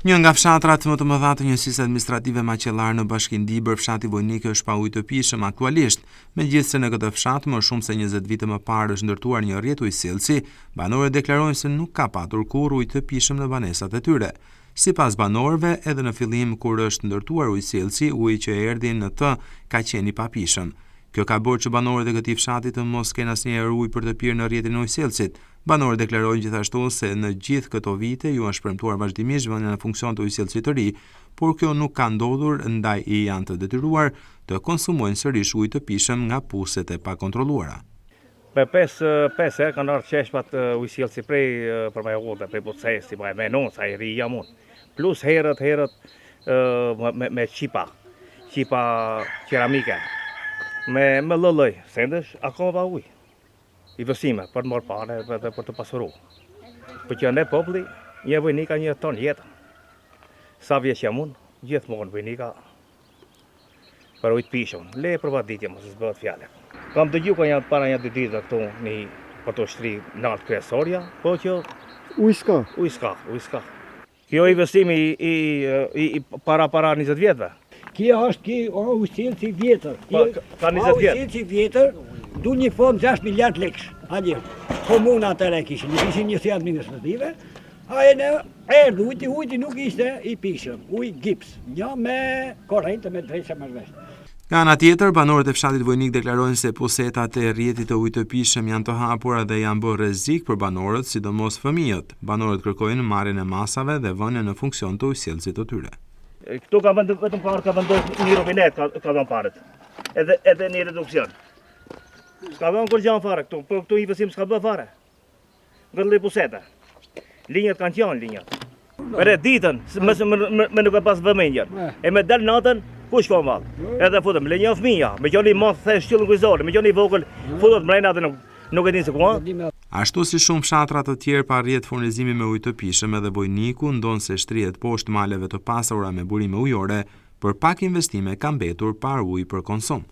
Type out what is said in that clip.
Një nga fshatrat më të mëdha të njësisë administrative Maqellar në Bashkinë Dibër, fshati Vojnikë është pa ujë të pijshëm aktualisht, megjithse në këtë fshat më shumë se 20 vite më parë është ndërtuar një rrjet ujësillësi, banorët deklarojnë se nuk ka patur kurrë ujë të pijshëm në banesat e tyre. Sipas banorëve, edhe në fillim kur është ndërtuar ujësillësi, uji që erdhi në të ka qenë i papijshëm. Kjo ka bërë që banorët e këtij fshati të mos kenë asnjëherë ujë për të pirë në rrjetin e ujësillësit. Banorët deklarojnë gjithashtu se në gjithë këto vite ju është premtuar vazhdimisht vënia në funksion të ujësillësit të ri, por kjo nuk ka ndodhur, ndaj i janë të detyruar të konsumojnë sërish ujë të pijshëm nga puset e pakontrolluara. Me 5 herë kanë ardhur çeshpat ujësillësi prej përmajorëve, prej procesi, me nonca i ri jamun. Plus herët me qipa qeramike. Me lëllëj, sendesh, akoma pa ujë. Investime për të marrë parë dhe për të pasuruar. Për që ne populli, një Vojnika një ton jetën. Sa vjeç jam unë, gjithmonë Vojnika për ujë të pijshëm. Le përvaditje mos bëhet fjalë. Kam dëgjuar ka janë para një 2 ditë këtu në për të shtri nalt kryesorja, po që ujë ska. Kjo investimi i para 20 vjetëve. Kjo është ujësillësi vjetër. Ka 20 vjetë. Ujësillësi vjetër, du një fond 6 miliard lekësh. Adje, komuna të re kishin një si administrative, ujti nuk ishte i pijshëm, ujë gips, një me korrente me drejtë me rreshtë. Nga ana tjetër, banorët e fshatit Vojnik deklarojnë se posetat e rrjetit të ujit të pijshëm janë të hapura dhe janë bërë rrezik për banorët, sidomos fëmijët. Banorët kërkojnë marrjen e masave dhe vënien në funksion të ujësillësit të tyre. Këtu ka vetëm parë ka vendosur një robinet ka dhënë parët. Edhe një reduksion. S'ka dhënë kur gjën fare këtu, po këtu investim s'ka bë fare. Ngëllë puseta. Linjat kanë qenë linjat. Për ditën, më nuk e pas vëmendjen. E me dal natën, kush ka vall? Edhe futem le një fëmijë, me qenë i madh thësh shtyllën kujzore, me qenë i vogël, futet mbrenda dhe nuk e din se ku. Ashtu si shumë fshatra të tjerë pa rrjet furnizimi me ujë të pijshëm, edhe Vojniku ndon se shtrihet poshtë maleve të pasura me burime ujore, për pak investime ka mbetur pa ujë për konsum.